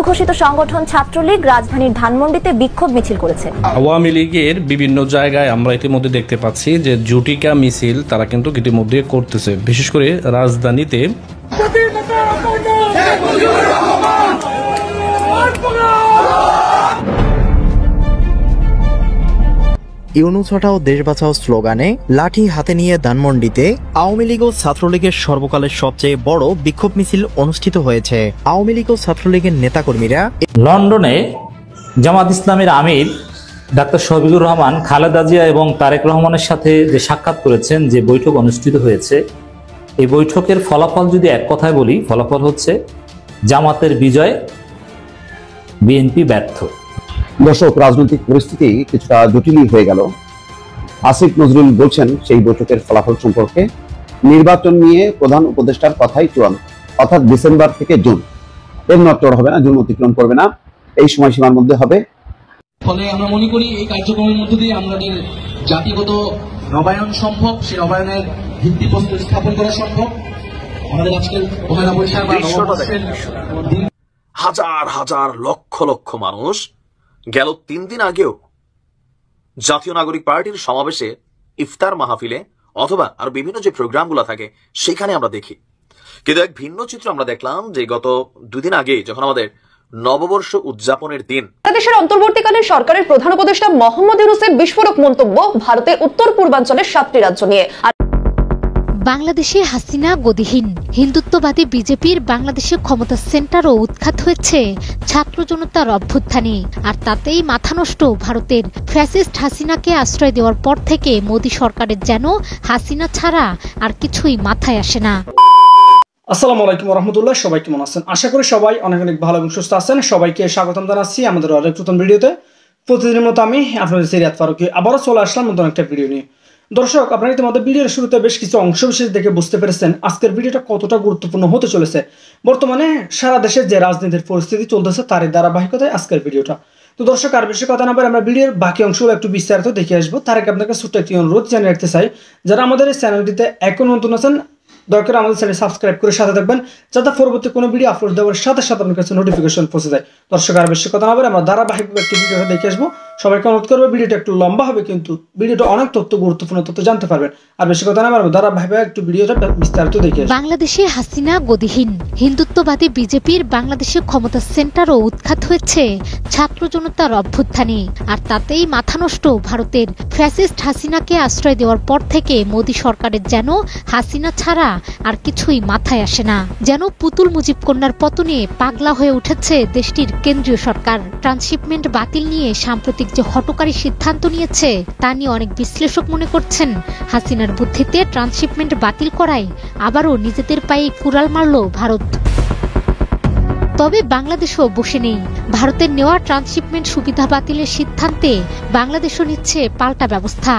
ঘোষিত সংগঠন ছাত্রলীগ রাজধানীর ধানমন্ডিতে বিক্ষোভ মিছিল করেছে। আওয়ামী লীগের বিভিন্ন জায়গায় আমরা ইতিমধ্যে দেখতে পাচ্ছি যে জুটিকা মিছিল তারা কিন্তু ইতিমধ্যে করতেছে, বিশেষ করে রাজধানীতে। ইউনূস হটাও দেশ বাঁচাও স্লোগানে লাঠি হাতে নিয়ে ধানমন্ডিতে আওয়ামী লীগ ও ছাত্রলীগের সর্বকালের সবচেয়ে বড় বিক্ষোভ মিছিল অনুষ্ঠিত হয়েছে। আওয়ামী লীগ ও ছাত্রলীগের নেতাকর্মীরা লন্ডনে জামাত ইসলামের আমির ডাক্তার শফিকুর রহমান, খালেদা জিয়া এবং তারেক রহমানের সাথে যে সাক্ষাৎ করেছেন, যে বৈঠক অনুষ্ঠিত হয়েছে, এই বৈঠকের ফলাফল যদি এক কথায় বলি, ফলাফল হচ্ছে জামাতের বিজয়, বিএনপি ব্যর্থ। দর্শক, রাজনৈতিক পরিস্থিতি কিছুটা জটিলই হয়ে গেল। আসিফ নজরুল বলছেন সেই বৈঠকের ফলাফল সম্পর্কে, নির্বাচন নিয়ে প্রধান উপদেষ্টার কথাই চূড়ান্ত, অর্থাৎ ডিসেম্বর থেকে জুন, এর নটর হবে না, জুন অতিক্রম করবে না, এই সময়সীমার মধ্যে হবে। ফলে আমরা মনে করি এই কার্যক্রমের মধ্য দিয়ে আমাদের জাতিগত নবায়ন সম্ভব, সেই নবায়নের ভিত্তিপ্রস্তর স্থাপন করা সম্ভব। আমাদের আজকের হাজার হাজার লক্ষ লক্ষ মানুষ গেল 3 দিন আগেও জাতীয় নাগরিক পার্টির সমাবেশে, ইফতার মাহফিলে অথবা আর বিভিন্ন যে প্রোগ্রামগুলো থাকে সেখানে আমরা দেখি। কিন্তু এক ভিন্ন চিত্র আমরা দেখলাম যে গত 2 দিন আগে যখন আমাদের নববর্ষ উদযাপনের দিন, বাংলাদেশের অন্তর্বর্তীকালীন সরকারের প্রধান উপদেষ্টা মোহাম্মদ ইউনূসের বিস্ফোরক মন্তব্য ভারতের উত্তর পূর্বাঞ্চলের 7টি রাজ্য নিয়ে। বাংলাদেশে হাসিনা গদিহীন, হিন্দুত্ববাদী বিজেপির বাংলাদেশে ক্ষমতা সেন্টারও উৎখাত হয়েছে ছাত্র জনতার অভ্যুত্থানে, আর তাতেই মাথা নষ্ট ভারতের। ফ্যাসিস্ট হাসিনাকে আশ্রয় দেওয়ার পর থেকে মোদী সরকারের যেন হাসিনা ছাড়া আর কিছুই মাথায় আসে না। আসসালামু আলাইকুম রহমতুল্লাহ, সবাই কেমন আছেন? আশা করি সবাই অনেক অনেক ভালো এবং সুস্থ আছেন। সবাইকে স্বাগতম জানাচ্ছি আমাদের আরেক নতুন ভিডিওতে। প্রতিদিনের মতো আমি আপনাদের সিরাত ফারুকী আবারও চলে আসলাম নতুন একটা ভিডিও নিয়ে। দর্শক, আপনারা ইতিমধ্যে ভিডিওর শুরুতে বেশ কিছু অংশ বিশেষ দেখে বুঝতে পেরেছেন আজকের ভিডিওটা কতটা গুরুত্বপূর্ণ হতে চলেছে। বর্তমানে সারা দেশে যে রাজনীতির পরিস্থিতি চলতেছে তারই ধারাবাহিকতায় আজকের ভিডিওটা। তো দর্শক, আর বেশি কথা না বলে আমরা ভিডিওর বাকি অংশগুলো একটু বিস্তারিত দেখে আসবো। তার আগে আপনাকে ছোট্ট একটি অনুরোধ জানিয়ে রাখতে চাই, যারা আমাদের এই চ্যানেলটিতে এখন নতুন আছেন দরকার আমাদের চ্যানেল সাবস্ক্রাইব করে সাথে থাকবেন, যাতে পরবর্তী কোনো ভিডিও আপলোড দেওয়ার সাথে সাথে আপনার কাছে নোটিফিকেশন পৌঁছে যায়। দর্শক, আর বেশি কথা না বলে আমরা ধারাবাহিকভাবে একটি ভিডিওটা দেখে আসবো। সবাইকে অনুরোধ করবো, ভিডিওটা একটু লম্বা হবে কিন্তু ভিডিওটা অনেক গুরুত্বপূর্ণ তথ্য জানতে পারবেন। আর বেশি কথা না বলে ধারাবাহিকভাবে একটু ভিডিওটা বিস্তারিত দেখে আসবো। বাংলাদেশে হাসিনা গদিহীন, হিন্দুত্ববাদী বিজেপির বাংলাদেশে ক্ষমতা সেন্টারও উৎখাত হয়েছে ছাত্র জনতার অভ্যুত্থানে, আর তাতেই মাথা নষ্ট ভারতের। ফ্যাসিস্ট হাসিনাকে আশ্রয় দেওয়ার পর থেকে মোদী সরকারের যেন হাসিনা ছাড়া আর কিছুই মাথায় আসে না। যেন পুতুল মুজিব কন্যার পতনে পাগলা হয়ে উঠেছে দেশটির কেন্দ্রীয় সরকার। ট্রান্সশিপমেন্ট বাতিল নিয়ে সাম্প্রতিক যে হঠকারী সিদ্ধান্ত নিয়েছে তা নিয়ে অনেক বিশ্লেষক মনে করছেন হাসিনার বুদ্ধিতে ট্রান্সশিপমেন্ট বাতিল করায় আবারও নিজেদের পায়ে কুড়াল মারল ভারত। তবে বাংলাদেশও বসে নেই। ভারতের নেওয়া ট্রান্সশিপমেন্ট সুবিধা বাতিলের সিদ্ধান্তে বাংলাদেশও নিচ্ছে পাল্টা ব্যবস্থা।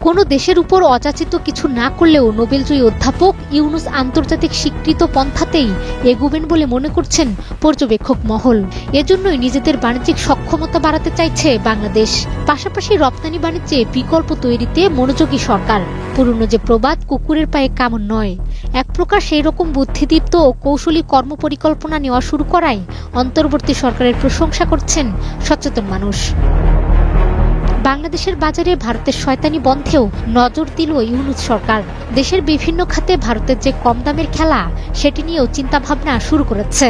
কোনো দেশের উপর অযাচিত কিছু না করলেও নোবেলজয়ী অধ্যাপক ইউনূস আন্তর্জাতিক স্বীকৃত পন্থাতেই এগোবেন বলে মনে করছেন পর্যবেক্ষক মহল। এজন্যই নিজেদের বাণিজ্যিক সক্ষমতা বাড়াতে চাইছে বাংলাদেশ। পাশাপাশি রপ্তানি বাণিজ্যে বিকল্প তৈরিতে মনোযোগী সরকার। পুরনো যে প্রবাদ কুকুরের পায়ে কামড় নয়, এক প্রকার সেই রকম বুদ্ধিদীপ্ত ও কৌশলী কর্মপরিকল্পনা নেওয়া শুরু করায় অন্তর্বর্তী সরকারের প্রশংসা করছেন সচেতন মানুষ। বাংলাদেশের বাজারে ভারতের শয়তানি বন্ধেও নজর দিল ইউনূস সরকার। দেশের বিভিন্ন খাতে ভারতের যে কম দামের খেলা সেটি নিয়েও চিন্তাভাবনা শুরু করেছে।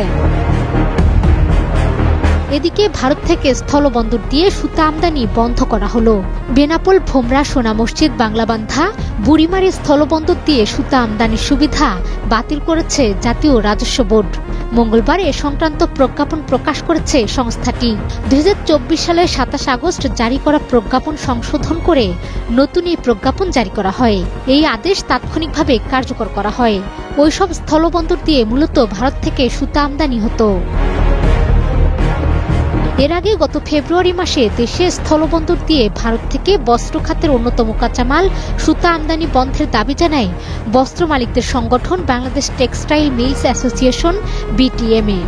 এদিকে ভারত থেকে স্থলবন্দর দিয়ে সুতা আমদানি বন্ধ করা হলো। বেনাপোল, ভোমরা, সোনা মসজিদ, বাংলাবান্ধা, বুড়িমারি স্থলবন্দর দিয়ে সুতা আমদানির সুবিধা বাতিল করেছে জাতীয় রাজস্ব বোর্ড। মঙ্গলবার এ সংক্রান্ত প্রজ্ঞাপন প্রকাশ করেছে সংস্থাটি। 2024 সালের 27 আগস্ট জারি করা প্রজ্ঞাপন সংশোধন করে নতুন এই প্রজ্ঞাপন জারি করা হয়। এই আদেশ তাৎক্ষণিকভাবে কার্যকর করা হয়। ওইসব স্থলবন্দর দিয়ে মূলত ভারত থেকে সুতা আমদানি হতো। এর আগে গত ফেব্রুয়ারি মাসে দেশে স্থলবন্দর দিয়ে ভারত থেকে বস্ত্র খাতের অন্যতম কাঁচামাল সুতা আমদানি বন্ধের দাবি জানায় বস্ত্র মালিকদের সংগঠন Bangladesh textile mills association BTMA।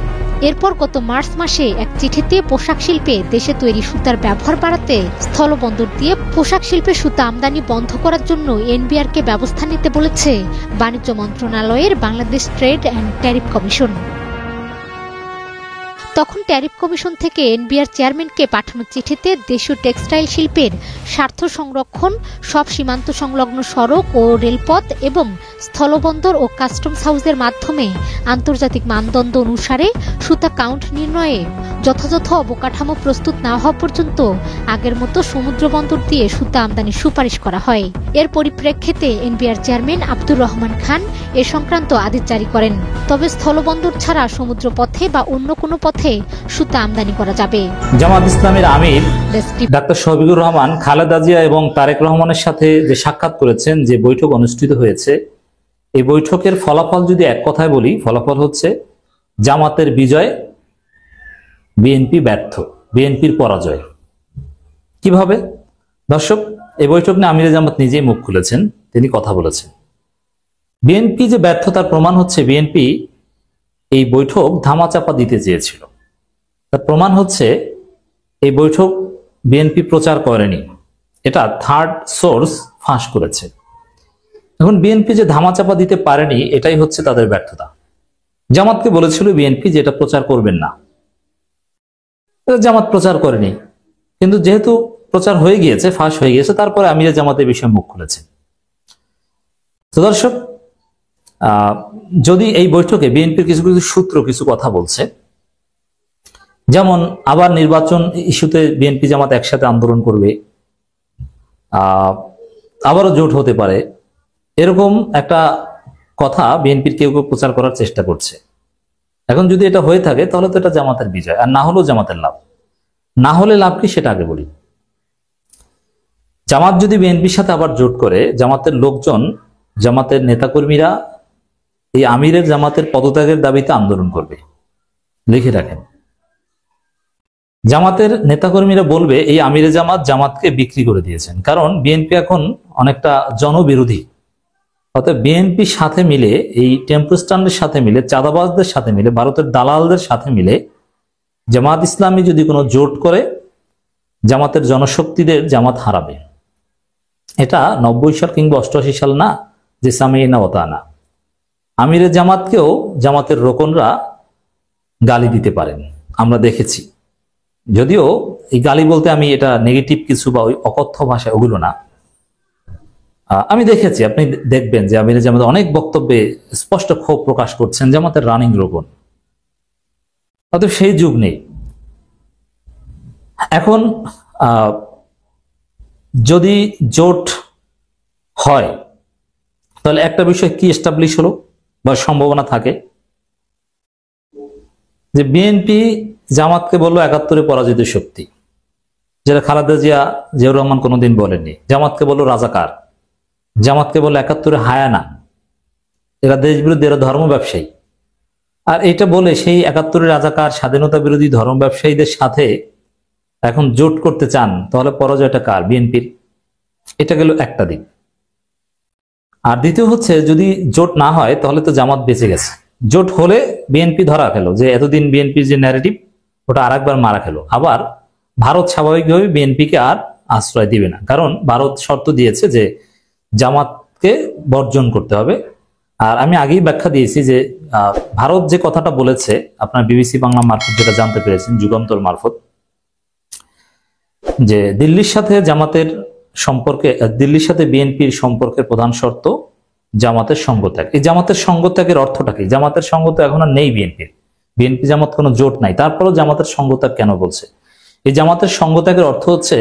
এরপর গত মার্চ মাসে এক চিঠিতে পোশাক শিল্পে দেশে তৈরি সুতার ব্যবহার বাড়াতে স্থলবন্দর দিয়ে পোশাক শিল্পে সুতা আমদানি বন্ধ করার জন্য NBRকে ব্যবস্থা নিতে বলেছে বাণিজ্য মন্ত্রণালয়ের Bangladesh trade and tariff commission. তখন ট্যারিফ কমিশন থেকে এনবিআর চেয়ারম্যানকে পাঠানো চিঠিতে দেশীয় টেক্সটাইল শিল্পের স্বার্থ সংরক্ষণ, সব সীমান্ত সংলগ্ন সড়ক ও রেলপথ এবং স্থলবন্দর ও কাস্টমস হাউসের মাধ্যমে আন্তর্জাতিক মানদণ্ড অনুসারে সুতা কাউন্ট নির্ণয়ে যথাযথ অবকাঠামো প্রস্তুত না হওয়া পর্যন্ত আগের মতো সমুদ্র বন্দর দিয়ে সুতা আমদানির সুপারিশ করা হয়। এর পরিপ্রেক্ষিতে এনবিআর চেয়ারম্যান আব্দুর রহমান খান এ সংক্রান্ত আদেশ জারি করেন। তবে স্থলবন্দর ছাড়া সমুদ্র পথে বা অন্য কোনো পথে সুতা আমদানি করা যাবে। জামাত ইসলামের আমির ডাক্তার শফিকুর রহমান খালেদা জিয়া এবং তারেক রহমানের সাথে যে সাক্ষাৎ করেছেন, যে বৈঠক অনুষ্ঠিত হয়েছে, এই বৈঠকের ফলাফল যদি এক কথায় বলি, ফলাফল হচ্ছে জামাতের বিজয়, বিএনপি ব্যর্থ, বিএনপির পরাজয়। কিভাবে? দর্শক, এই বৈঠক নিয়ে আমিরে জামাত নিজেই মুখ খুলেছেন, তিনি কথা বলেছেন। বিএনপি যে ব্যর্থতার প্রমাণ হচ্ছে বিএনপি এই বৈঠক ধামাচাপা দিতে চেয়েছিল। তার প্রমাণ হচ্ছে এই বৈঠক বিএনপি প্রচার করেনি, এটা থার্ড সোর্স ফাঁস করেছে। এখন বিএনপি যে ধামাচাপা দিতে পারেনি, এটাই হচ্ছে তাদের ব্যর্থতা। জামাতকে বলেছিল বিএনপি যে এটা প্রচার করবেন না, জামাত প্রচার করেনি, কিন্তু যেহেতু প্রচার হয়ে গিয়েছে, ফাঁস হয়ে গিয়েছে, তারপরে আমিরে জামাতের বিষয়ে মুখ খুলেছে। তো দর্শক, যদি এই বৈঠকে বিএনপির কিছু কিছু সূত্র কিছু কথা বলছে, যেমন আবার নির্বাচন ইস্যুতে বিএনপি জামাত একসাথে আন্দোলন করবে, আবারও জোট হতে পারে, এরকম একটা কথা বিএনপির কেউ কেউ প্রচার করার চেষ্টা করছে। এখন যদি এটা হয়ে থাকে তাহলে তো এটা জামাতের বিজয়, আর না হলেও জামাতের লাভ। না হলে লাভ কি সেটা আগে বলি। জামাত যদি বিএনপির সাথে আবার জোট করে, জামাতের লোকজন, জামাতের নেতাকর্মীরা এই আমিরের জামাতের পদত্যাগের দাবিতে আন্দোলন করবে। লিখে রাখেন, জামাতের নেতাকর্মীরা বলবে এই আমিরে জামাত জামাতকে বিক্রি করে দিয়েছেন, কারণ বিএনপি এখন অনেকটা জনবিরোধী। অর্থাৎ বিএনপির সাথে মিলে, এই টেম্পো স্ট্যান্ডের সাথে মিলে, চাঁদাবাজদের সাথে মিলে, ভারতের দালালদের সাথে মিলে জামাত ইসলামী যদি কোনো জোট করে, জামাতের জনশক্তিদের জামাত হারাবে। এটা 90 সাল কিংবা 88 সাল না যে সামিনা ওতানা। আমিরের জামাতকেও জামাতের রোকনরা গালি দিতে পারেন, আমরা দেখেছি। যদিও এই গালি বলতে আমি এটা নেগেটিভ কিছু বা ওই অকথ্য ভাষায় ওগুলো না, আমি দেখেছি। আপনি দেখবেন যে আমিরে জামাত অনেক বক্তব্যে স্পষ্ট ক্ষোভ প্রকাশ করছেন জামাতের রানিং রোকন। অতএব সেই যুগ নেই এখন। যদি জোট হয় তাহলে একটা বিষয় কি এস্টাবলিশ হলো বা সম্ভাবনা থাকে যে বিএনপি জামাতকে বললো 71-এ পরাজিত শক্তি, যেটা খালেদা জিয়া, জিয়াউর রহমান কোনোদিন বলেননি। জামাতকে বললো রাজাকার, জামাতকে বললো 71-এ হায়ানা, এরা দেশ বিরোধী, এরা ধর্ম ব্যবসায়ী। আর এটা বলে সেই 71-এর রাজাকার, স্বাধীনতা বিরোধী ধর্ম ব্যবসায়ীদের সাথে এখন জোট করতে চান, তাহলে পরাজয়টা কার? বিএনপির। এটা গেল একটা দিক। আর দ্বিতীয় হচ্ছে, যদি জোট না হয় তাহলে তো জামাত বেঁচে গেছে। জোট হলে বিএনপি ধরা খেলো, যে এতদিন বিএনপির যে ন্যারেটিভ ওটা আরেকবার মারা খেলো। আবার ভারত স্বাভাবিকভাবে বিএনপিকে আর আশ্রয় দিবে না, কারণ ভারত শর্ত দিয়েছে যে জামাতকে বর্জন করতে হবে। আর আমি আগেই ব্যাখ্যা দিয়েছি যে ভারত যে কথাটা বলেছে, আপনার বিবিসি বাংলা মারফত যেটা জানতে পেরেছেন, যুগান্তর মারফত, যে দিল্লির সাথে জামাতের সম্পর্কে, দিল্লির সাথে বিএনপির সম্পর্কের প্রধান শর্ত জামাতের সঙ্গত্যাগ। এই জামাতের সঙ্গত্যাগের অর্থটা কি? জামাতের সঙ্গত্যাগ এখন আর নেই বিএনপির, বিএনপি জামাত কোনো জোট নাই, তারপরেও জামাতের সঙ্গত্যাগ কেন বলছে? এই জামাতের সঙ্গত্যাগের অর্থ হচ্ছে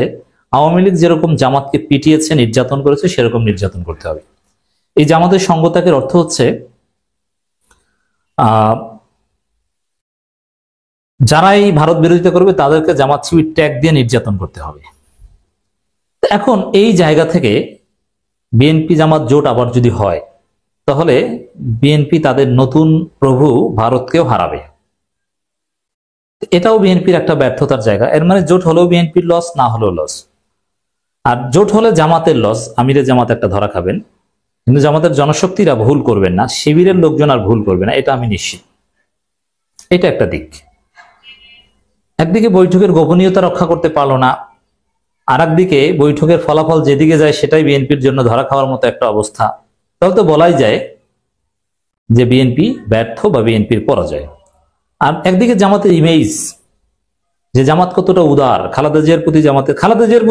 আওয়ামী লীগ যেরকম জামাতকে পিটিয়েছে, নির্যাতন করেছে, সেরকম নির্যাতন করতে হবে। এই জামাতের সঙ্গত্যাগের অর্থ হচ্ছে যারাই ভারত বিরোধিতা করবে তাদেরকে জামাত শিবির ট্যাগ দিয়ে নির্যাতন করতে হবে। এখন এই জায়গা থেকে বিএনপি জামাত জোট আবার যদি হয়, তাহলে বিএনপি তাদের নতুন প্রভু ভারতকেও হারাবে। এটাও বিএনপির একটা ব্যর্থতার জায়গা। এর মানে জোট হলেও বিএনপির লস, না হলেও লস। আর জোট হলে জামাতের লস, আমিরে জামাত একটা ধরা খাবেন, কিন্তু জামাতের জনশক্তিরা ভুল করবেন না, শিবিরের লোকজন আর ভুল করবে না, এটা আমি নিশ্চিত। এটা একটা দিক। একদিকে বৈঠকের গোপনীয়তা রক্ষা করতে পারলো না, আর একদিকে বৈঠকের ফলাফল যেদিকে যায় সেটাই বিএনপির জন্য ধরা খাওয়ার মতো একটা অবস্থা। তাহলে তো বলাই যায় যে বিএনপি ব্যর্থ বা বিএনপির পরাজয়। আর একদিকে জামাতের ইমেজ, যে জামাত কতটা উদার, খালেদা জিয়ার প্রতি খালেদা জিয়ার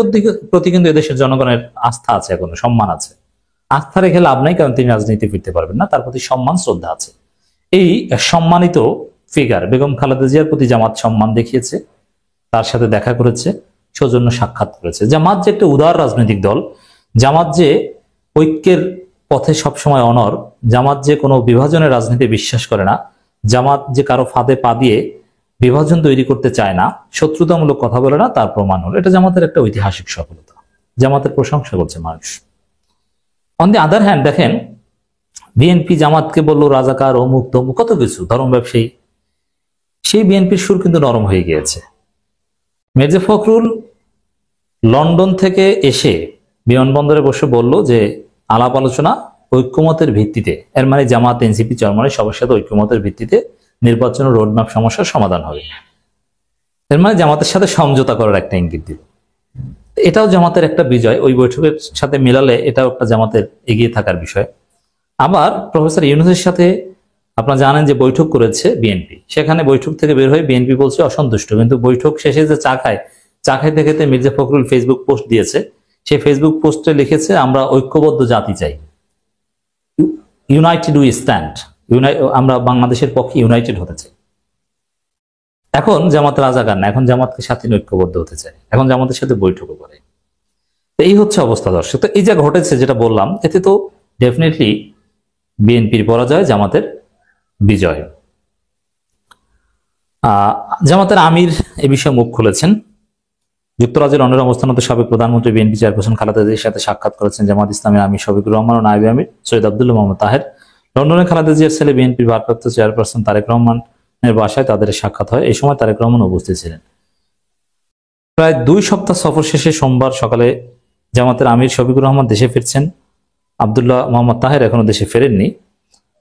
প্রতি কিন্তু এদেশের জনগণের আস্থা আছে, এখনো সম্মান আছে। আস্থা রেখে লাভ নাই, কারণ তিনি রাজনীতি ফিরতে পারবেন না, তার প্রতি সম্মান শ্রদ্ধা আছে। এই সম্মানিত ফিগার বেগম খালেদা জিয়ার প্রতি জামাত সম্মান দেখিয়েছে, তার সাথে দেখা করেছে, সৌজন্য সাক্ষাৎ করেছে। জামাত যে একটা উদার রাজনৈতিক দল, জামাত যে ঐক্যের পথে সবসময় অনর, জামাত যে কোনো বিভাজনের রাজনীতি বিশ্বাস করে না, জামাত যে কারো ফাঁদে পা দিয়ে বিভাজন তৈরি করতে চায় না, শত্রুতামূলক কথা বলে না, তার প্রমাণ হলো। এটা জামাতের একটা ঐতিহাসিক সফলতা, জামাতের প্রশংসা করছে মানুষ। অন দি আদার হ্যান্ড দেখেন, বিএনপি জামাতকে বললো রাজাকার, অমুক তমুক, কত কিছু, ধর্ম ব্যবসায়ী। সেই বিএনপির সুর কিন্তু নরম হয়ে গিয়েছে। মির্জা ফখরুল লন্ডন থেকে এসে বিমানবন্দরে বসে বলল যে আলাপ আলোচনা ঐক্যমতের ভিত্তিতে, এর মানে জামাত এনসিপি চরমনাই সবার সাথে ঐক্যমতের ভিত্তিতে নির্বাচনের রোডম্যাপ সমস্যার সমাধান হবে। এর মানে জামাতের সাথে সমঝোতা করার একটা ইঙ্গিত দিল। এটাও জামাতের একটা বিজয়, ওই বৈঠকের সাথে মিলালে এটাও একটা জামাতের এগিয়ে থাকার বিষয়। আবার প্রফেসর ইউনূসের সাথে আপনারা জানেন যে বৈঠক করেছে বিএনপি, সেখানে বৈঠক থেকে বের হয়ে বিএনপি বলছে অসন্তুষ্ট, কিন্তু বৈঠক শেষে যে চা খাইতে খেতে মির্জা ফখরুল ফেসবুক পোস্ট দিয়েছে, সেই ফেসবুক পোস্টে লিখেছে আমরা ঐক্যবদ্ধ জাতি চাই, ইউনাইটেড উই স্ট্যান্ড, আমরা বাংলাদেশের পক্ষে ইউনাইটেড হতে চাই। এখন জামাত রাজাকার না, এখন জামাতকে সাথে ঐক্যবদ্ধ হতে চায়, এখন জামাতের সাথে বৈঠকও করে। এই হচ্ছে অবস্থা দর্শক। তো এই যা ঘটেছে, যেটা বললাম, এতে তো ডেফিনেটলি বিএনপির পরাজয়, জামাতের বিজয়। জামাতের আমির এ বিষয়ে মুখ খুলেছেন। যুক্তরাজ্যের লন্ডনে অবস্থানরত সাবেক প্রধানমন্ত্রী বিএনপি চেয়ারপারসন খালেদা জিয়ার সাথে সাক্ষাৎ করেছেন জামাত ইসলামের আমির শফিকুর রহমান ও নায়েবে আমির সৈয়দ আব্দুল্লাহ মোহাম্মদ তাহের। লন্ডনে খালেদা জিয়ার ছেলে বিএনপির ভারপ্রাপ্ত চেয়ারপারসন তারেক রহমানের বাসায় তাদের সাক্ষাৎ হয়। এই সময় তারেক রহমান উপস্থিত ছিলেন। প্রায় 2 সপ্তাহ সফর শেষে সোমবার সকালে জামাতের আমির শফিকুর রহমান দেশে ফিরছেন। আব্দুল্লাহ মোহাম্মদ তাহের এখনো দেশে ফেরেননি।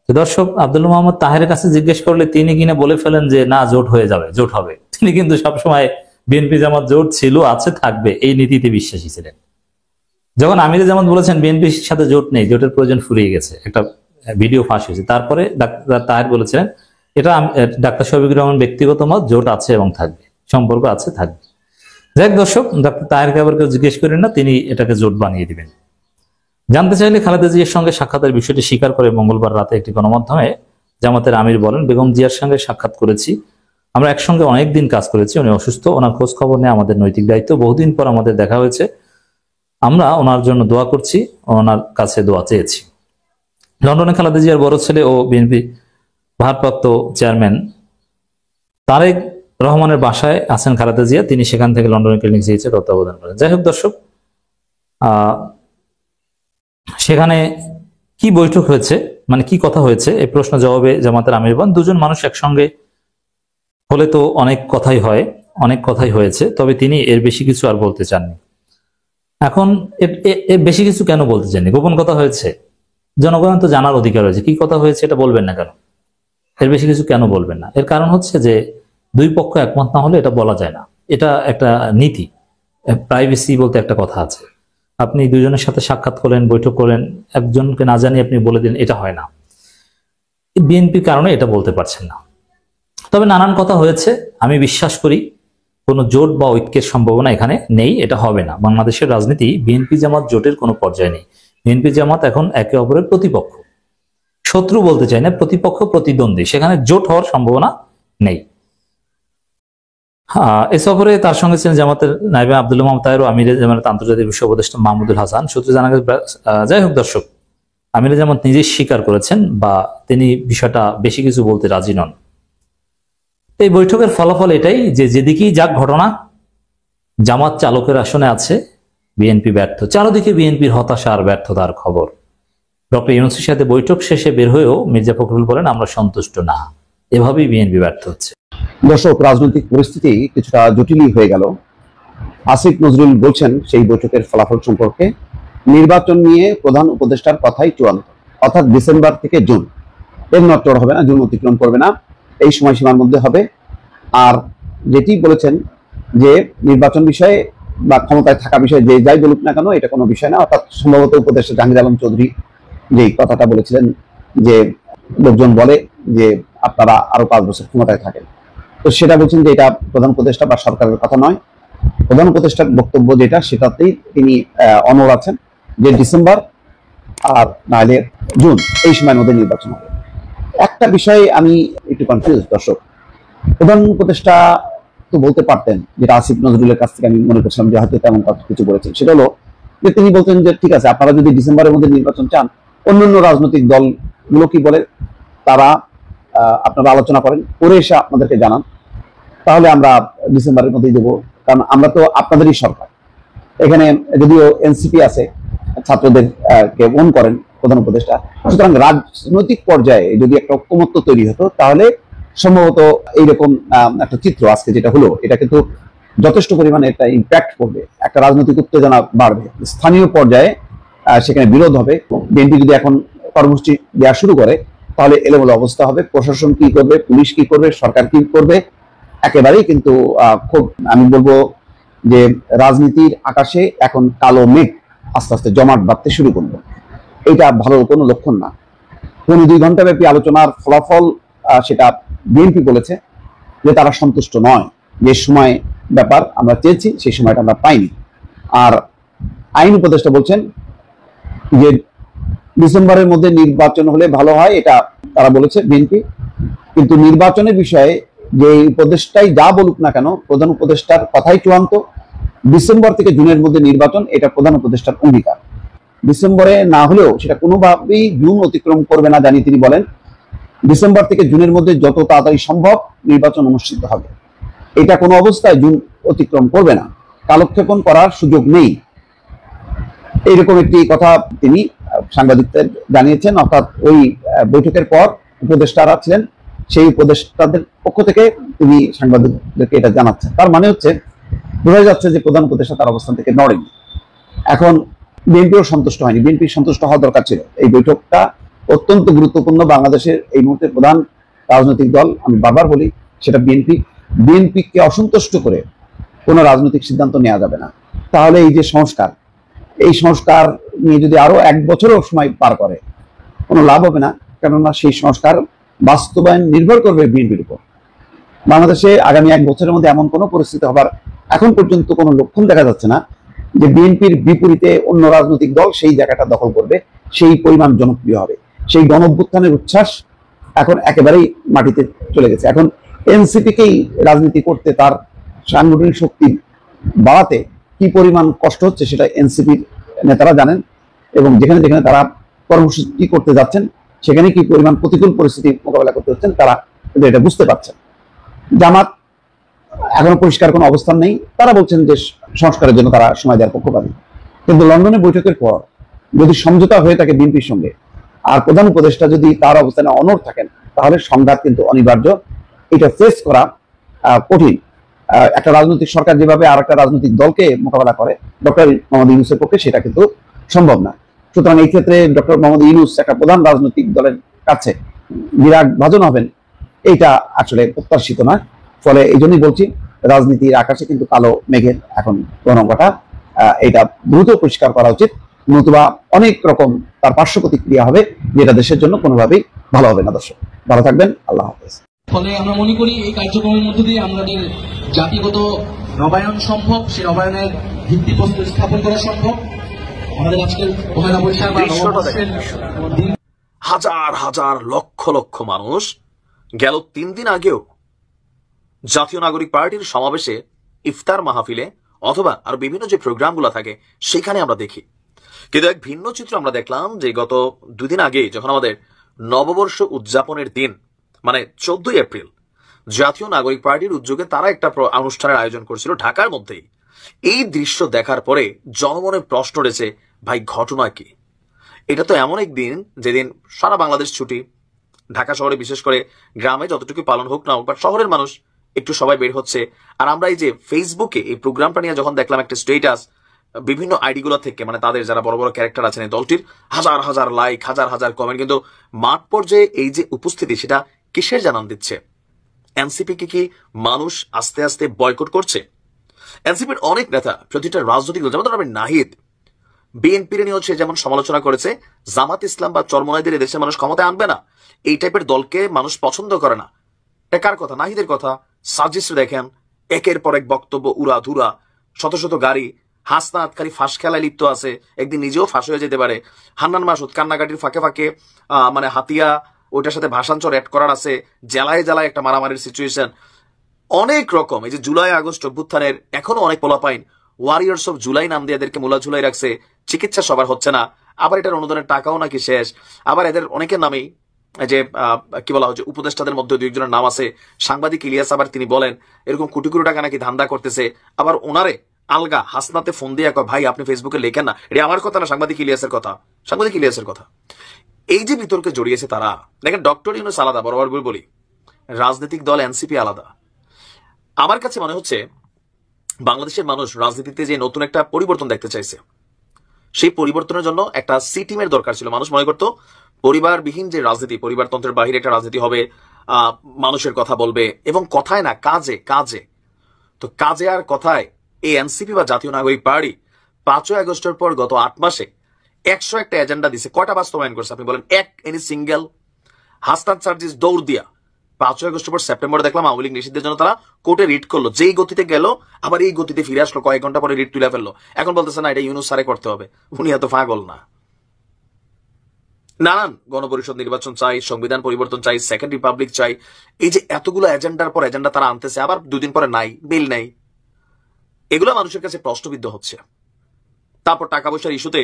দর্শক, আব্দুল্লাহ মোহাম্মদ তাহেরের কাছে জিজ্ঞেস করলে তিনি কিনা বলে ফেলেন যে না, জোট হয়ে যাবে, জোট হবে। তিনি কিন্তু সবসময় বিএনপি জামাত জোট ছিল, আছে, থাকবে, এই নীতিতে বিশ্বাসী ছিলেন। যখন আমিরে জামাত বলেছেন বিএনপির সাথে জোট নেই, জোটের প্রয়োজন ফুরিয়ে গেছে, একটা ভিডিও ফাঁস হয়েছে, তারপরে ডাক্তার তাহের বলেছিলেন এটা ডাক্তার শফিকুর রহমান ব্যক্তিগত মত, জোট আছে এবং থাকবে, সম্পর্ক আছে, থাকবে। যাই দর্শক, ডাক্তার তাহেরকে আবার কেউ জিজ্ঞেস করেন না, তিনি এটাকে জোট বানিয়ে দিবেন। জানতে চাইলে খালেদা জিয়ার সঙ্গে সাক্ষাতের বিষয়টি স্বীকার করে মঙ্গলবার রাতে একটি গণমাধ্যমে জামাতের আমির বলেন, বেগম জিয়ার সঙ্গে সাক্ষাৎ করেছি, আমরা একসঙ্গে অনেকদিন কাজ করেছি, উনি অসুস্থ, ওনার খোঁজ খবর নেই আমাদের নৈতিক দায়িত্ব, বহুদিন পর আমাদের দেখা হয়েছে, আমরা ওনার জন্য দোয়া করছি, ওনার কাছে দোয়া চেয়েছি। লন্ডনে খালেদা জিয়ার বড় ছেলে ও বিএনপি ভারপ্রাপ্ত চেয়ারম্যান তারেক রহমানের বাসায় আছেন খালেদা জিয়া, তিনি সেখান থেকে লন্ডনের ক্লিনিক চিকিৎসা তত্ত্বাবধান করেন। যাই হোক দর্শক, সেখানে কি বৈঠক হয়েছে, মানে কি কথা হয়েছে, এই প্রশ্ন জবাবে জামাতের আমির বলেন, দুজন মানুষ একসঙ্গে হলে তো অনেক কথাই হয়, অনেক কথাই হয়েছে, তবে তিনি এর বেশি কিছু আর বলতে চাননি। এখন এর বেশি কিছু কেন বলতে চাননি? গোপন কথা হয়েছে, জনগণের তো জানার অধিকার রয়েছে, কি কথা হয়েছে এটা বলবেন না কেন? এর বেশি কিছু কেন বলবেন না? এর কারণ হচ্ছে যে দুই পক্ষ একমত না হলে এটা বলা যায় না, এটা একটা নীতি, প্রাইভেসি বলতে একটা কথা আছে। আপনি দুজনের সাথে সাক্ষাৎ করলেন, বৈঠক করলেন, একজনকে না জানিয়ে আপনি বলে দিন, এটা হয় না। বিএনপির কারণে এটা বলতে পারছেন না। তবে নানান কথা হয়েছে, আমি বিশ্বাস করি কোনো জোট বা ঐক্যের সম্ভাবনা এখানে নেই, এটা হবে না। বাংলাদেশের রাজনীতি বিএনপি জামাত জোটের কোনো পর্যায়ে নেই। বিএনপি জামাত এখন একে অপরের প্রতিপক্ষ, শত্রু বলতে চাই না, প্রতিপক্ষ, প্রতিদ্বন্দ্বী, সেখানে জোট হওয়ার সম্ভাবনা নেই। এ সফরে তার সঙ্গে ছিলেন জামাতের নায়েবে আব্দুল্লাহ মোহাম্মদ তাহের ও আমিরে জামাতের আন্তর্জাতিক বিষয় উপদেষ্টা মাহমুদুল হাসান, সূত্রে জানা গেছে। যাই হোক দর্শক, আমিরে জামাত নিজেই স্বীকার করেছেন বা তিনি বিষয়টা বেশি কিছু বলতে রাজি নন। এই বৈঠকের ফলাফল এটাই যে যেদিকেই যাক ঘটনা, জামাত চালকের আসনে আছে, বিএনপি ব্যর্থ। চারদিকে বিএনপির হতাশা আর ব্যর্থতার খবর। ডক্টর ইউনূসের সাথে বৈঠক শেষে বের হয়েও মির্জা ফখরুল বলেন, আমরা সন্তুষ্ট না, এভাবেই বিএনপি ব্যর্থ হচ্ছে। দর্শক, রাজনৈতিক পরিস্থিতি কিছুটা জটিলই হয়ে গেল। আসিফ নজরুল বলছেন সেই বৈঠকের ফলাফল সম্পর্কে, নির্বাচন নিয়ে প্রধান উপদেষ্টার কথাই চূড়ান্ত, অর্থাৎ ডিসেম্বর থেকে জুন, এর নটচড় হবে না, জুন অতিক্রম করবে না, এই সময়সীমার মধ্যে হবে। আর যেটি বলেছেন যে নির্বাচন বিষয়ে বা ক্ষমতায় থাকা বিষয়ে যে যাই বলুক না কেন, এটা কোনো বিষয় না। অর্থাৎ সম্ভবত উপদেষ্টা জাহাঙ্গীর আলম চৌধুরী যেই কথাটা বলেছিলেন যে লোকজন বলে যে আপনারা আরো 5 বছর ক্ষমতায় থাকেন, তো সেটা বলছেন যে এটা প্রধান উপদেষ্টা বা সরকারের কথা নয়, প্রধান উপদেষ্টার বক্তব্য যেটা সেটাতেই তিনি অনড় আছেন যে ডিসেম্বর আর নাহলে জুন এই সময়ের মধ্যে নির্বাচন হবে। একটা বিষয়ে আমি একটু কনফিউজ দর্শক, প্রধান উপদেষ্টা তো বলতে পারতেন, যেটা আসিফ নজরুলের কাছ থেকে আমি মনে করছিলাম যে হয়তো তেমন কিছু বলেছেন, সেটা হলো যে তিনি বলতেন যে ঠিক আছে, আপনারা যদি ডিসেম্বরের মধ্যে নির্বাচন চান, অন্যান্য রাজনৈতিক দলগুলো কি বলে তারা আপনারা আলোচনা করেন, করে এসে আপনাদেরকে জানান, তাহলে আমরা ডিসেম্বরের মধ্যেই দেবো, কারণ আমরা তো আপনাদেরই সরকার। এখানে যদিও এনসিপি আছে, ছাত্রদের কে ওন করেন প্রধান উপদেষ্টা, সুতরাং রাজনৈতিক পর্যায়ে যদি একটা ঐক্যমত্য তৈরি হতো তাহলে সম্ভবত এইরকম একটা চিত্র আজকে যেটা হলো, এটা কিন্তু যথেষ্ট পরিমাণে একটা ইম্প্যাক্ট করবে, একটা রাজনৈতিক উত্তেজনা বাড়বে, স্থানীয় পর্যায়ে সেখানে বিরোধ হবে। বিএনপি যদি এখন কর্মসূচি দেওয়া শুরু করে তাহলে এলোমেলো অবস্থা হবে, প্রশাসন কি করবে, পুলিশ কি করবে, সরকার কি করবে, একেবারেই কিন্তু খুব আমি বলবো যে রাজনীতির আকাশে এখন কালো মেঘ আস্তে আস্তে জমাট বাঁধতে শুরু করলো। এটা ভালো কোনো লক্ষণ না। 2 ঘন্টা ব্যাপী আলোচনার ফলাফল সেটা বিএনপি বলেছে যে তারা সন্তুষ্ট নয়, যে সময় ব্যাপার আমরা চেয়েছি সেই সময়টা আমরা পাইনি। আর আইন উপদেষ্টা বলছেন যে ডিসেম্বরের মধ্যে নির্বাচন হলে ভালো হয়, এটা তারা বলেছে বিএনপি। কিন্তু নির্বাচনের বিষয়ে যে উপদেষ্টাই যা বলুক না কেন, প্রধান উপদেষ্টার কথাই চূড়ান্ত। ডিসেম্বর থেকে জুনের মধ্যে নির্বাচন, এটা প্রধান উপদেষ্টার অঙ্গীকার। ডিসেম্বরে না হলেও সেটা কোনোভাবেই জুন অতিক্রম করবে না জানিয়ে তিনি বলেন ডিসেম্বর থেকে জুনের মধ্যে যত তাড়াতাড়ি সম্ভব নির্বাচন অনুষ্ঠিত হবে। এটা কোনো অবস্থায় জুন অতিক্রম করবে না, কালক্ষেপণ করার সুযোগ নেই, এইরকম একটি কথা তিনি সাংবাদিকদের জানিয়েছেন। অর্থাৎ ওই বৈঠকের পর উপদেষ্টারা ছিলেন, সেই উপদেষ্টাদের পক্ষ থেকে তিনি সাংবাদিকদেরকে এটা জানাচ্ছেন। তার মানে হচ্ছে বোঝা যাচ্ছে যে প্রধান উপদেষ্টা তার অবস্থান থেকে নড়েনি। এখন বিএনপিও সন্তুষ্ট হয়নি, বিএনপি সন্তুষ্ট হওয়া দরকার ছিল। এই বৈঠকটা অত্যন্ত গুরুত্বপূর্ণ, বাংলাদেশের এই মুহূর্তে প্রধান রাজনৈতিক দল, আমি বারবার বলি সেটা বিএনপি। বিএনপিকে অসন্তুষ্ট করে কোনো রাজনৈতিক সিদ্ধান্ত নেওয়া যাবে না। তাহলে এই যে সংস্কার, এই সংস্কার নিয়ে যদি আরো 1 বছরও সময় পার করে কোনো লাভ হবে না, কেননা সেই সংস্কার বাস্তবায়ন নির্ভর করবে বিএনপির উপর। বাংলাদেশে আগামী 1 বছরের মধ্যে এমন কোনো পরিস্থিতি হবার এখন পর্যন্ত কোনো লক্ষণ দেখা যাচ্ছে না যে বিএনপির বিপরীতে অন্য রাজনৈতিক দল সেই জায়গাটা দখল করবে, সেই পরিমাণ জনপ্রিয় হবে। সেই গণঅভ্যুত্থানের উচ্ছ্বাস এখন একেবারেই মাটিতে চলে গেছে। এখন এনসিপিকেই রাজনীতি করতে, তার সাংগঠনিক শক্তি বাড়াতে কি পরিমাণ কষ্ট হচ্ছে সেটা এনসিপির নেতারা জানেন, এবং যেখানে যেখানে তারা কর্মসূচি করতে যাচ্ছেন সেখানে কি পরিমাণ প্রতিকূল পরিস্থিতি মোকাবেলা করতে হচ্ছেন তারা কিন্তু এটা বুঝতে পারছেন। জামাত এখনো পরিষ্কার কোনো অবস্থান নেই, তারা বলছেন যে সংস্কারের জন্য তারা সময় দেওয়ার পক্ষপাতী। কিন্তু লন্ডনে বৈঠকের পর যদি সমঝোতা হয়ে থাকে বিএনপির সঙ্গে, আর প্রধান উপদেষ্টা যদি তার অবস্থানে অনড় থাকেন, তাহলে সংঘাত কিন্তু অনিবার্য। এটা ফেস করা কঠিন। একটা রাজনৈতিক সরকার যেভাবে আর একটা রাজনৈতিক দলকে মোকাবেলা করে ডক্টর মোহাম্মদ ইউনূসের পক্ষে সেটা কিন্তু সম্ভব না। সুতরাং এই ক্ষেত্রে ডক্টর মোহাম্মদ ইউনূস একটা প্রধান রাজনৈতিক দলের কাছে বিরাট ভাজন হবেন, এইটা আসলে প্রত্যাশিত না। ফলে এই জন্যই বলছি রাজনীতির আকাশে কিন্তু কালো মেঘের এখন ঘনঘটা, এটা দ্রুত পরিষ্কার করা উচিত, নতুবা অনেক রকম তার পার্শ্ব প্রতিক্রিয়া হবে, যেটা দেশের জন্য কোনোভাবেই ভালো হবে না। দর্শক ভালো থাকবেন, আল্লাহ হাফেজ। ফলে আমরা মনে করি এই কার্যক্রমের মধ্য দিয়ে আমাদের জাতিগত নবায়ন সম্ভব, সেই নবায়নের ভিত্তিপ্রস্তর স্থাপন করা সম্ভব। আমাদের আজকের পহেলা বৈশাখ হাজার হাজার লক্ষ লক্ষ মানুষ গেল 3 দিন আগেও জাতীয় নাগরিক পার্টির সমাবেশে, ইফতার মাহফিলে অথবা আর বিভিন্ন যে প্রোগ্রামগুলো থাকে সেখানে আমরা দেখি। কিন্তু এক ভিন্ন চিত্র আমরা দেখলাম যে গত 2 দিন আগে যখন আমাদের নববর্ষ উদযাপনের দিন, মানে 14 এপ্রিল, জাতীয় নাগরিক পার্টির উদ্যোগে তারা একটা অনুষ্ঠানের আয়োজন করেছিল ঢাকার মধ্যেই। এই দৃশ্য দেখার পরে জনমনে প্রশ্ন উঠেছে, ভাই ঘটনা কি? এটা তো এমন এক দিন যেদিন সারা বাংলাদেশ ছুটি, ঢাকা শহরে বিশেষ করে গ্রামে যতটুকু পালন হোক না হোক, বা শহরের মানুষ একটু সবাই বের হচ্ছে। আর আমরা এই যে ফেসবুকে এই প্রোগ্রামটা নিয়ে যখন দেখলাম একটা স্টেটাস বিভিন্ন আইডিগুলো থেকে, মানে তাদের যারা বড় বড় ক্যারেক্টার আছেন এই দলটির, হাজার হাজার লাইক, হাজার হাজার কমেন্ট, কিন্তু মাঠ পর্যায়ে এই যে উপস্থিতি সেটা কিসের জানান দিচ্ছে? এনসিপিকে কি মানুষ আস্তে আস্তে বয়কট করছে? এনসিপির অনেক নেতা, প্রতিটা রাজনৈতিক দল, যেমন আমি নাহিদ বিএনপির নিয়ে হচ্ছে যেমন সমালোচনা করেছে, জামাত ইসলাম বা চরমনাইদের এদেশের মানুষ ক্ষমতায় আনবে না, এই টাইপের দলকে মানুষ পছন্দ করে না। এটা কার কথা? নাহিদের কথা, সাজেস্ট দেখেন, একের পর এক বক্তব্য উড়া ধুরা, শত শত গাড়ি, হাসনাত খালি ফাঁস খেলায় লিপ্ত আছে, একদিন নিজেও ফাঁস হয়ে যেতে পারে। হান্নান মাসুদ কান্নাকাটির ফাঁকে ফাঁকে মানে হাতিয়া ওইটার সাথে ভাষাঞ্চর অ্যাড করার আছে, জেলায় জেলায় একটা মারামারির সিচুয়েশন, অনেক রকম। এই যে জুলাই আগস্ট অভ্যুত্থানের এখনো অনেক পোলাপাইন ওয়ারিয়ার্স অফ জুলাই নাম দিয়ে এদেরকে মোলা ঝুলাই রাখছে, চিকিৎসা সবার হচ্ছে না, আবার এটার অনুদানের টাকাও নাকি শেষ, আবার এদের অনেকের নামেই যে কি বলা হচ্ছে উপদেষ্টাদের মধ্যে দুই একজনের নাম আছে, সাংবাদিক ইলিয়াস আবার তিনি বলেন এরকম কোটি কোটি টাকা নাকি ধান্দা করতেছে, আবার ওনারে আলগা হাসনাতে ফোন দিয়ে কয় ভাই আপনি ফেসবুকে লেখেন না, এটা আমার কথা না, সাংবাদিক ইলিয়াসের কথা, সাংবাদিক ইলিয়াসের কথা। এই যে বিতর্কে জড়িয়েছে তারা, দেখেন ডক্টর ইউনূস আলাদা, বরাবর বলি রাজনৈতিক দল এনসিপি আলাদা। আমার কাছে মনে হচ্ছে বাংলাদেশের মানুষ রাজনীতিতে যে নতুন একটা পরিবর্তন দেখতে চাইছে, সেই পরিবর্তনের জন্য একটা সি টিমের দরকার ছিল। মানুষ মনে করতো পরিবারবিহীন যে রাজনীতি, পরিবারতন্ত্রের বাহিরে একটা রাজনীতি হবে, মানুষের কথা বলবে এবং কথায় না কাজে, কাজে তো কাজে আর কথায় এই এনসিপি বা জাতীয় নাগরিক পার্টি 5 আগস্টের পর গত 8 মাসে 101টা এজেন্ডা দিছে। কয়টা বাস্তবায়ন করছে আপনি বলেন? এক এনি সিঙ্গেল। হাসনাত চার্জিস দৌড় দিয়া 5 আগস্টের পর সেপ্টেম্বরে দেখলাম আওয়ামী লীগ নিষিদ্ধের জন্য তারা কোর্টে রিট করলো, যেই গতিতে গেল আবার এই গতিতে ফিরে আসলো, কয়েক ঘন্টা পরে রিট তুলে ফেললো। এখন বলতেছে না এটা ইউনূস স্যারে করতে হবে, উনি এত পাগল না। নানান গণপরিষদ নির্বাচন চাই, সংবিধান পরিবর্তন চাই, সেকেন্ড রিপাবলিক চাই, এই যে এতগুলো এজেন্ডার পর এজেন্ডা তারা আনতেছে, আবার 2 দিন পরে নাই, বিল নেই, এগুলো মানুষের কাছে প্রশ্নবিদ্ধ হচ্ছে। তারপর টাকা পয়সার ইস্যুতে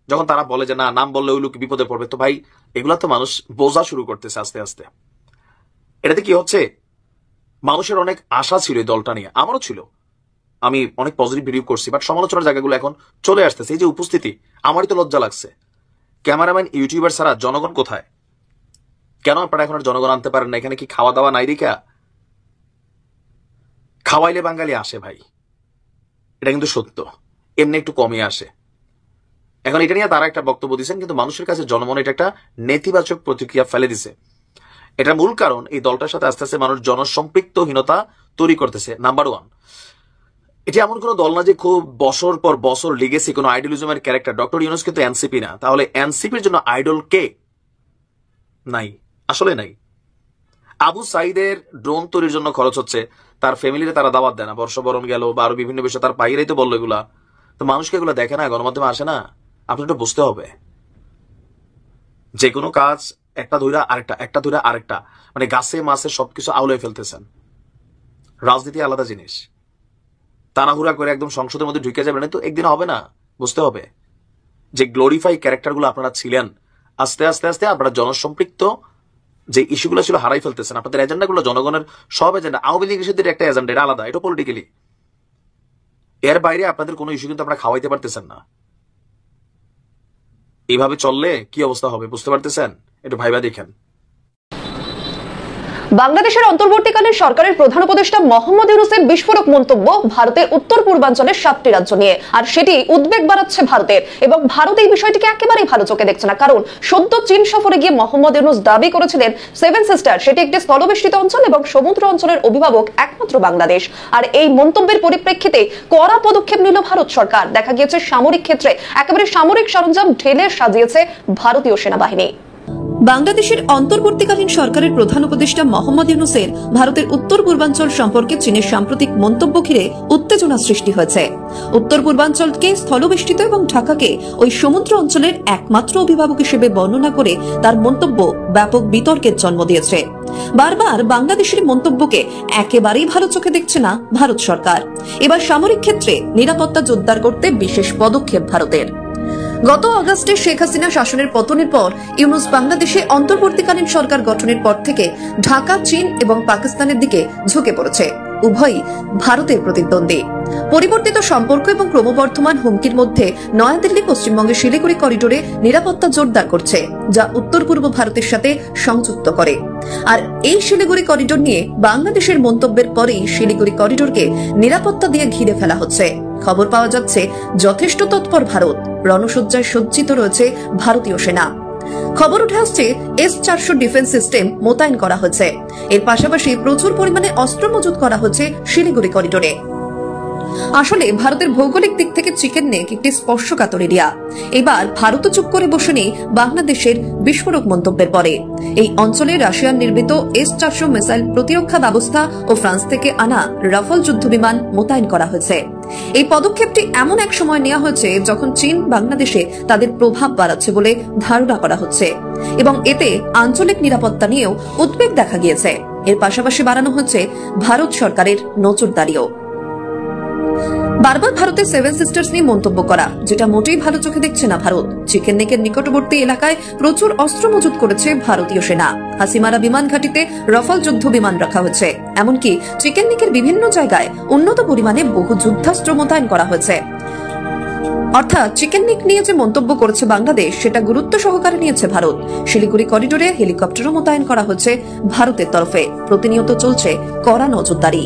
যখন তারা বলে যে না নাম বললে ওই লোক বিপদে পড়বে, তো ভাই এগুলা তো মানুষ বোঝা শুরু করতেছে আস্তে আস্তে। এটাতে কি হচ্ছে, মানুষের অনেক আশা ছিল এই দলটা নিয়ে, আমারও ছিল, আমি অনেক পজিটিভ রিভিউ করছি, বাট সমালোচনার জায়গাগুলো এখন চলে আসতেছে। এই যে উপস্থিতি, আমারই তো লজ্জা লাগছে। ক্যামেরাম্যান ইউটিউবার ছাড়া জনগণ কোথায়? কেন আপনারা এখন আর জনগণ আনতে পারেন না? এখানে কি খাওয়া দাওয়া নাই দেখা? খাওয়াইলে বাঙালি আসে ভাই, এটা কিন্তু সত্য, এমনি একটু কমে আসে। এখন এটা নিয়ে তারা একটা বক্তব্য দিচ্ছেন, কিন্তু মানুষের কাছে জনমনে এটা একটা নেতিবাচক প্রতিক্রিয়া ফেলে দিছে। এটা মূল কারণ এই দলটার সাথে আস্তে আস্তে মানুষ জনসম্পৃক্তহীনতা তৈরি করতেছে। নাম্বার 1, এটা এমন কোন দল না যে খুব বছর পর বছর লিগেসি কোন আইডলিজমের ক্যারেক্টার। ডক্টর ইউনূস কিন্তু এনসিপি না, তাহলে এনসিপির জন্য আইডল কে? নাই, আসলে নাই। আবু সাইদের ড্রোন তৈরির জন্য খরচ হচ্ছে, তার ফ্যামিলিতে তারা দাওয়াত দেয় না, বর্ষবরণ গেল বা আরো বিভিন্ন বিষয়, তার বাইরেই তো বললো এগুলা, তো মানুষকে এগুলো দেখে না, গণমাধ্যমে আসে না। আপনি একটু বুঝতে হবে, যে কোনো কাজ একটা ধইরা আরেকটা, একটা ধইরা আরেকটা, মানে গাছে মাছে সবকিছু আউলে ফেলতেছেন। রাজনীতি আলাদা জিনিস, তাড়াহুড়া করে একদম সংসদের মধ্যে ঢুকে যাবেন তো একদিন হবে না। বুঝতে হবে যে গ্লোরিফাই ক্যারেক্টারগুলো আপনারা ছিলেন, আস্তে আস্তে আস্তে আপনারা জনসম্পৃক্ত যে ইস্যুগুলো ছিল হারাই ফেলতেছেন। আপনাদের এজেন্ডাগুলো জনগণের সব এজেন্ডা, আওয়ামী লীগ ইস্যুদের একটা এজেন্ডা, এটা আলাদা, এটা পলিটিক্যালি, এর বাইরে আপনাদের কোনো ইস্যু কিন্তু আপনারা খাওয়াইতে পারতেছেন না। এইভাবে চললে কি অবস্থা হবে বুঝতে পারতেছেন? একটু ভাইবা দেখেন। বাংলাদেশের অন্তর্বর্তীকালীন সরকারের প্রধান উপদেষ্টা মোহাম্মদ ইউনূসের বিস্ফোরক মন্তব্য ভারতের উত্তর পূর্বাঞ্চলের 7টি রাজ্য নিয়ে, আর সেটি উদ্বেগ বাড়াচ্ছে ভারতের, এবং ভারত এই বিষয়টিকে একেবারেই ভালো চোখে দেখছে না। কারণ সদ্য চীন সফরে গিয়ে মোহাম্মদ ইউনূস দাবি করেছিলেন 7 সিস্টার সেটি একটি স্থলবেষ্টিত অঞ্চল এবং সমুদ্র অঞ্চলের অভিভাবক একমাত্র বাংলাদেশ। আর এই মন্তব্যের পরিপ্রেক্ষিতে কড়া পদক্ষেপ নিল ভারত সরকার। দেখা গিয়েছে সামরিক ক্ষেত্রে একেবারে সামরিক সরঞ্জাম ঢেলে সাজিয়েছে ভারতীয় সেনাবাহিনী। বাংলাদেশের অন্তর্বর্তীকালীন সরকারের প্রধান উপদেষ্টা মোহাম্মদ ইউনূসের ভারতের উত্তর পূর্বাঞ্চল সম্পর্কে চীনের সাম্প্রতিক মন্তব্য ঘিরে উত্তেজনা সৃষ্টি হয়েছে। উত্তর পূর্বাঞ্চলকে স্থলবেষ্টিত এবং ঢাকাকে ওই সমুদ্র অঞ্চলের একমাত্র অভিভাবক হিসেবে বর্ণনা করে তার মন্তব্য ব্যাপক বিতর্কের জন্ম দিয়েছে। বারবার বাংলাদেশের মন্তব্যকে একেবারেই ভালো চোখে দেখছে না ভারত সরকার। এবার সামরিক ক্ষেত্রে নিরাপত্তা জোরদার করতে বিশেষ পদক্ষেপ ভারতের। গত আগস্টে শেখ হাসিনা শাসনের পতনের পর ইউনূস বাংলাদেশে অন্তর্বর্তীকালীন সরকার গঠনের পর থেকে ঢাকা, চীন এবং পাকিস্তানের দিকে ঝুঁকে পড়েছে। উভয়ই ভারতের প্রতিদ্বন্দ্বী। পরিবর্তিত সম্পর্ক এবং ক্রমবর্ধমান হুমকির মধ্যে নয়াদিল্লি পশ্চিমবঙ্গের শিলিগুড়ি করিডোরে নিরাপত্তা জোরদার করছে, যা উত্তর পূর্ব ভারতের সাথে সংযুক্ত করে। আর এই শিলিগুড়ি করিডোর নিয়ে বাংলাদেশের মন্তব্যের পরেই শিলিগুড়ি করিডোরকে নিরাপত্তা দিয়ে ঘিরে ফেলা হচ্ছে। খবর পাওয়া যাচ্ছে যথেষ্ট তৎপর ভারত, রণসজ্জায় সজ্জিত রয়েছে ভারতীয় সেনা। খবর উঠে আসছে S-400 ডিফেন্স সিস্টেম মোতায়েন করা হয়েছে। এর পাশাপাশি প্রচুর পরিমাণে অস্ত্র মজুত করা হচ্ছে শিলিগুড়ি করিডোরে। আসলে ভারতের ভৌগোলিক দিক থেকে চিকেন নেক একটি স্পর্শকাতর এরিয়া। এবার ভারতও চুপ করে বসে নেই বাংলাদেশের বিস্ফোরক মন্তব্যের পরে। এই অঞ্চলে রাশিয়ান নির্মিত S-400 মিসাইল প্রতিরক্ষা ব্যবস্থা ও ফ্রান্স থেকে আনা রাফাল যুদ্ধবিমান মোতায়েন করা হয়েছে। এই পদক্ষেপটি এমন এক সময় নেওয়া হয়েছে যখন চীন বাংলাদেশে তাদের প্রভাব বাড়াচ্ছে বলে ধারণা করা হচ্ছে এবং এতে আঞ্চলিক নিরাপত্তা নিয়েও উদ্বেগ দেখা গিয়েছে। এর পাশাপাশি বাড়ানো হচ্ছে ভারত সরকারের নজরদারিও। বারবার ভারতের সেভেন সিস্টার্স নিয়ে মন্তব্য করা, যেটা মোটেই ভালো চোখে দেখছে না ভারত। চিকেন নেকের নিকটবর্তী এলাকায় প্রচুর অস্ত্র মজুত করেছে ভারতীয় সেনা। হাসিমারা বিমান ঘাঁটিতে রাফাল যুদ্ধ বিমান রাখা হয়েছে। এমনকি চিকেন নেকের বিভিন্ন জায়গায় উন্নত পরিমাণে বহু যুদ্ধাস্ত্র মোতায়েন করা হয়েছে। অর্থাৎ চিকেন নেক নিয়ে যে মন্তব্য করেছে বাংলাদেশ, সেটা গুরুত্ব সহকারে নিয়েছে ভারত। শিলিগুড়ি করিডোরে হেলিকপ্টারও মোতায়েন করা হচ্ছে ভারতের তরফে। প্রতিনিয়ত চলছে কড়া নজরদারি।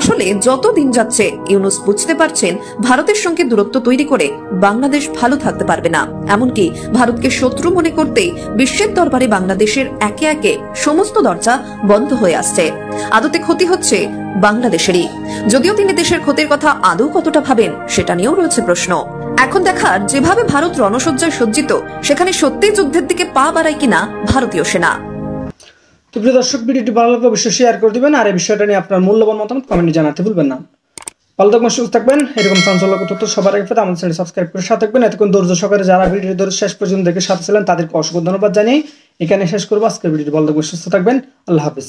আসলে যত দিন যাচ্ছে ইউনূস বুঝতে পারছেন ভারতের সঙ্গে দূরত্ব তৈরি করে বাংলাদেশ ভালো থাকতে পারবে না। এমনকি ভারতকে শত্রু মনে করতেই বিশ্বের দরবারে বাংলাদেশের একে একে সমস্ত দরজা বন্ধ হয়ে আসছে। আদতে ক্ষতি হচ্ছে বাংলাদেশেরই। যদিও তিনি দেশের ক্ষতির কথা আদৌ কতটা ভাবেন সেটা নিয়েও রয়েছে প্রশ্ন। এখন দেখার, যেভাবে ভারত রণসজ্জায় সজ্জিত, সেখানে সত্যিই যুদ্ধের দিকে পা বাড়ায় কিনা ভারতীয় সেনা। তো প্রিয় দর্শক, ভিডিওটি ভালো লাগলে অবশ্যই শেয়ার করে দিবেন আর এই বিষয়টা নিয়ে আপনার মূল্যবান মতামত কমেন্টে জানাতে ভুলবেন না। ভালো থাকবেন, সুস্থ থাকবেন। এরকম চাঞ্চল্যকর তথ্য সবার আগে পেতে আমাদের চ্যানেল সাবস্ক্রাইব করে সাথে থাকবেন। এতক্ষণ ধৈর্য সহকারে যারা ভিডিও ধরে শেষ পর্যন্ত দেখে সাথে ছিলেন তাদেরকে অসংখ্য ধন্যবাদ জানিয়ে এখানে শেষ করবো আজকের ভিডিওটি। ভালো থাকবেন, সুস্থ থাকবেন। আল্লাহ হাফেজ।